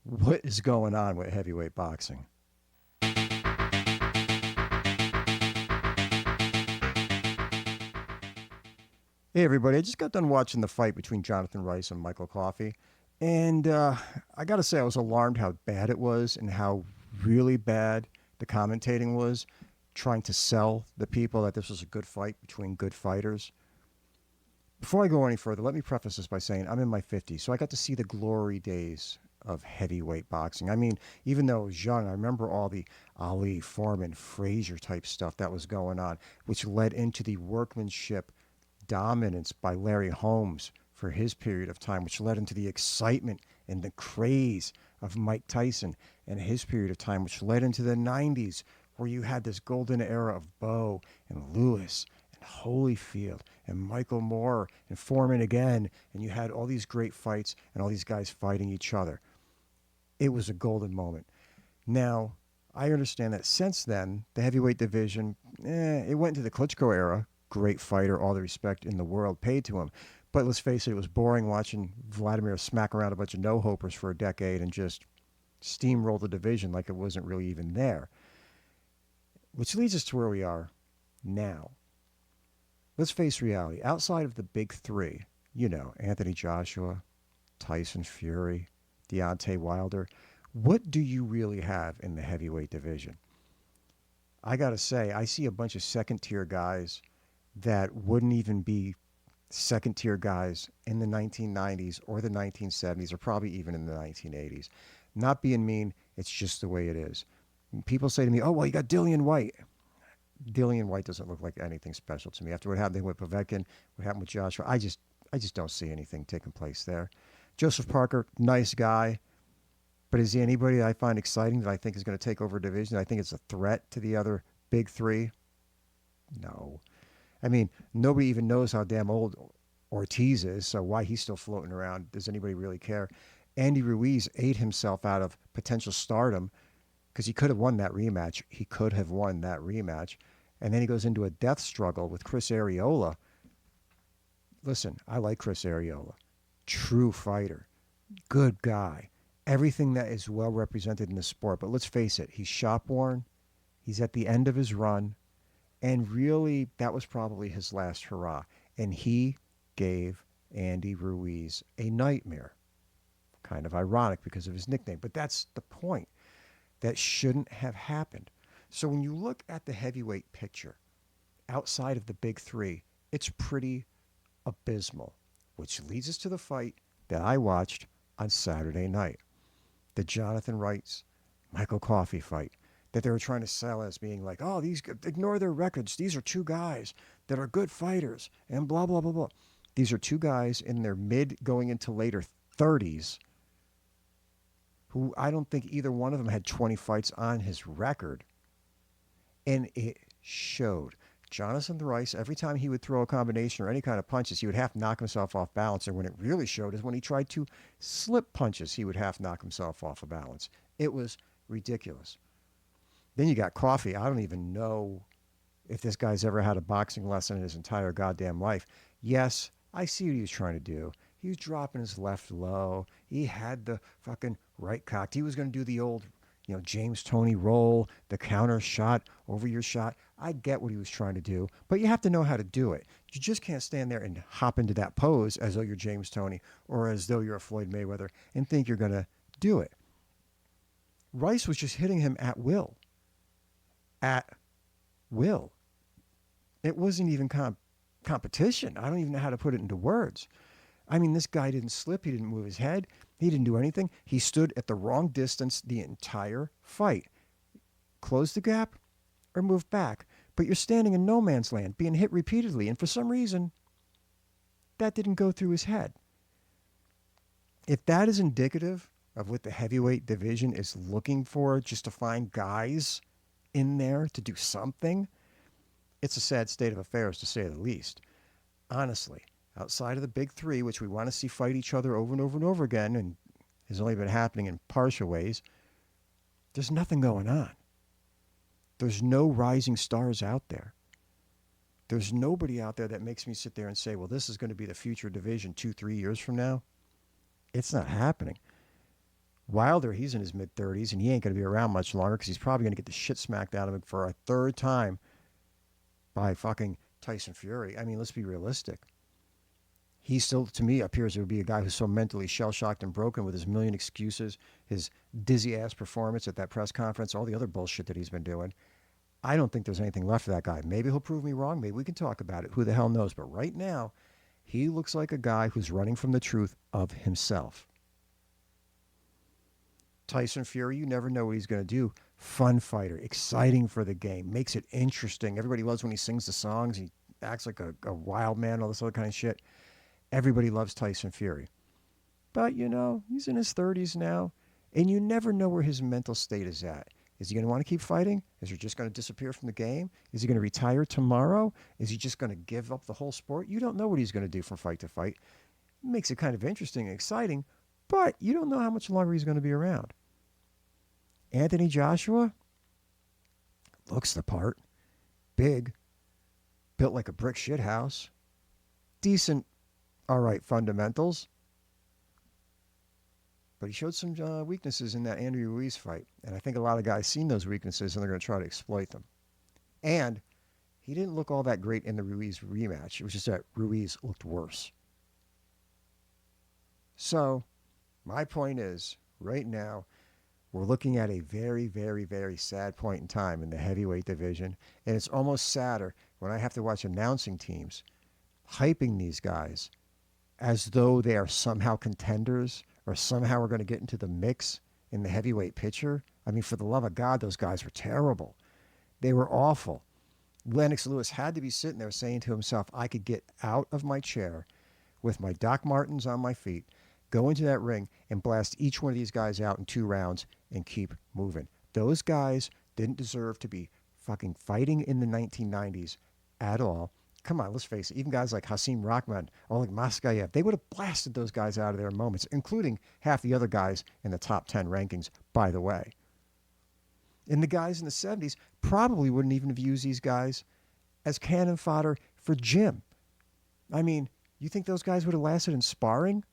What is going on with heavyweight boxing? Hey, everybody. I just got done watching the fight between Jonathan Rice and Michael Coffie. And I got to say, I was alarmed how bad it was and how really bad the commentating was, trying to sell the people that this was a good fight between good fighters. Before I go any further, let me preface this by saying I'm in my 50s, so I got to see the glory days of heavyweight boxing. I mean, even though I was young, I remember all the Ali, Foreman, Frazier type stuff that was going on, which led into the workmanship dominance by Larry Holmes for his period of time, which led into the excitement and the craze of Mike Tyson and his period of time, which led into the 90s, where you had this golden era of Bo and Lewis and Holyfield and Michael Moore and Foreman again. And you had all these great fights and all these guys fighting each other. It was a golden moment. Now, I understand that since then, the heavyweight division, it went into the Klitschko era. Great fighter, all the respect in the world paid to him. But let's face it, it was boring watching Vladimir smack around a bunch of no-hopers for a decade and just steamroll the division like it wasn't really even there. Which leads us to where we are now. Let's face reality. Outside of the big three, Anthony Joshua, Tyson Fury, Deontay Wilder, what do you really have in the heavyweight division? I got to say, I see a bunch of second tier guys that wouldn't even be second tier guys in the 1990s or the 1970s or probably even in the 1980s. Not being mean, it's just the way it is. People say to me, oh, well, you got Dillian White. Dillian White doesn't look like anything special to me. After what happened with Povetkin, what happened with Joshua, I just don't see anything taking place there. Joseph Parker, nice guy, but is he anybody that I find exciting that I think is going to take over a division? I think it's a threat to the other big three. No. I mean, nobody even knows how damn old Ortiz is, so why he's still floating around? Does anybody really care? Andy Ruiz ate himself out of potential stardom because he could have won that rematch. He could have won that rematch. And then he goes into a death struggle with Chris Arreola. Listen, I like Chris Arreola. True fighter. Good guy. Everything that is well represented in the sport. But let's face it, he's shop worn. He's at the end of his run. And really, that was probably his last hurrah. And he gave Andy Ruiz a nightmare. Kind of ironic because of his nickname. But that's the point. That shouldn't have happened. So when you look at the heavyweight picture, outside of the big three, it's pretty abysmal. Which leads us to the fight that I watched on Saturday night. The Jonathan Rice, Michael Coffie fight that they were trying to sell as being like, oh, these ignore their records. These are two guys that are good fighters and blah, blah, blah, blah. These are two guys in their mid going into later 30s who I don't think either one of them had 20 fights on his record. And it showed. Jonathan Rice, every time he would throw a combination or any kind of punches, he would half knock himself off balance. And when it really showed is when he tried to slip punches, he would half knock himself off of balance. It was ridiculous. Then you got Coffee. I don't even know if this guy's ever had a boxing lesson in his entire goddamn life. Yes, I see what he was trying to do. He was dropping his left low. He had the fucking right cocked. He was going to do the old, James Toney roll, the counter shot over your shot. I get what he was trying to do, but you have to know how to do it. You just can't stand there and hop into that pose as though you're James Toney or as though you're a Floyd Mayweather and think you're going to do it. Rice was just hitting him at will. At will. It wasn't even competition. I don't even know how to put it into words. I mean, this guy didn't slip. He didn't move his head. He didn't do anything. He stood at the wrong distance the entire fight. Close the gap or move back. But you're standing in no man's land, being hit repeatedly. And for some reason, that didn't go through his head. If that is indicative of what the heavyweight division is looking for, just to find guys in there to do something, it's a sad state of affairs, to say the least. Honestly, outside of the big three, which we want to see fight each other over and over and over again, and has only been happening in partial ways, there's nothing going on. There's no rising stars out there. There's nobody out there that makes me sit there and say, well, this is going to be the future division 2-3 years from now. It's not happening. Wilder, he's in his mid-30s, and he ain't going to be around much longer because he's probably going to get the shit smacked out of him for a third time by fucking Tyson Fury. I mean, let's be realistic. He still, to me, appears to be a guy who's so mentally shell-shocked and broken with his million excuses, his dizzy-ass performance at that press conference, all the other bullshit that he's been doing. I don't think there's anything left of that guy. Maybe he'll prove me wrong. Maybe we can talk about it. Who the hell knows? But right now, he looks like a guy who's running from the truth of himself. Tyson Fury, you never know what he's going to do. Fun fighter, exciting for the game, makes it interesting. Everybody loves when he sings the songs. He acts like a wild man, all this other kind of shit. Everybody loves Tyson Fury. But, he's in his 30s now, and you never know where his mental state is at. Is he going to want to keep fighting? Is he just going to disappear from the game? Is he going to retire tomorrow? Is he just going to give up the whole sport? You don't know what he's going to do from fight to fight. It makes it kind of interesting and exciting, but you don't know how much longer he's going to be around. Anthony Joshua looks the part. Big. Built like a brick shit house. Decent, all right, fundamentals. But he showed some weaknesses in that Andy Ruiz fight. And I think a lot of guys seen those weaknesses and they're going to try to exploit them. And he didn't look all that great in the Ruiz rematch. It was just that Ruiz looked worse. So my point is, right now, we're looking at a very, very, very sad point in time in the heavyweight division. And it's almost sadder when I have to watch announcing teams hyping these guys as though they are somehow contenders or somehow are going to get into the mix in the heavyweight picture. I mean, for the love of God, those guys were terrible. They were awful. Lennox Lewis had to be sitting there saying to himself, I could get out of my chair with my Doc Martens on my feet, go into that ring and blast each one of these guys out in 2 rounds and keep moving. Those guys didn't deserve to be fucking fighting in the 1990s at all. Come on, let's face it. Even guys like Hasim Rahman or like Maskayev, they would have blasted those guys out of their moments, including half the other guys in the top 10 rankings, by the way. And the guys in the 70s probably wouldn't even have used these guys as cannon fodder for Jim. I mean, you think those guys would have lasted in sparring?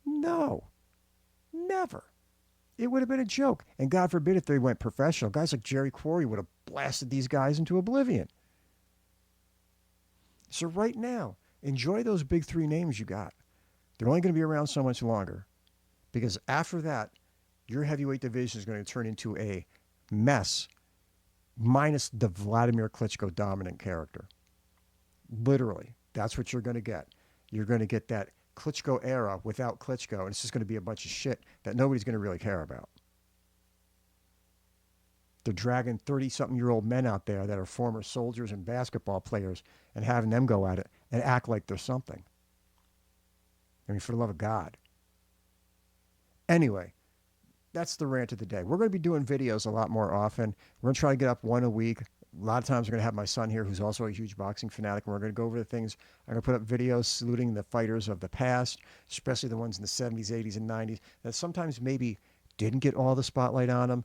No. Never. It would have been a joke. And God forbid if they went professional. Guys like Jerry Quarry would have blasted these guys into oblivion. So right now, enjoy those big 3 names you got. They're only going to be around so much longer. Because after that, your heavyweight division is going to turn into a mess, minus the Vladimir Klitschko dominant character. Literally, that's what you're going to get. You're going to get that Klitschko era without Klitschko, and it's just going to be a bunch of shit that nobody's going to really care about. They're dragging 30-something-year-old men out there that are former soldiers and basketball players and having them go at it and act like they're something. I mean, for the love of God. Anyway, that's the rant of the day. We're going to be doing videos a lot more often. We're going to try to get up 1 a week. A lot of times we're going to have my son here, who's also a huge boxing fanatic, and we're going to go over the things. I'm going to put up videos saluting the fighters of the past, especially the ones in the 70s, 80s, and 90s, that sometimes maybe didn't get all the spotlight on them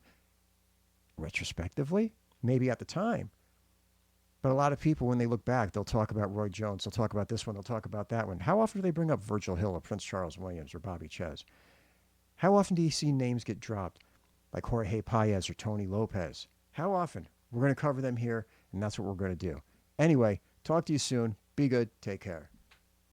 retrospectively, maybe at the time. But a lot of people, when they look back, they'll talk about Roy Jones. They'll talk about this one. They'll talk about that one. How often do they bring up Virgil Hill or Prince Charles Williams or Bobby Ches? How often do you see names get dropped like Jorge Paez or Tony Lopez? How often? We're going to cover them here, and that's what we're going to do. Anyway, talk to you soon. Be good. Take care.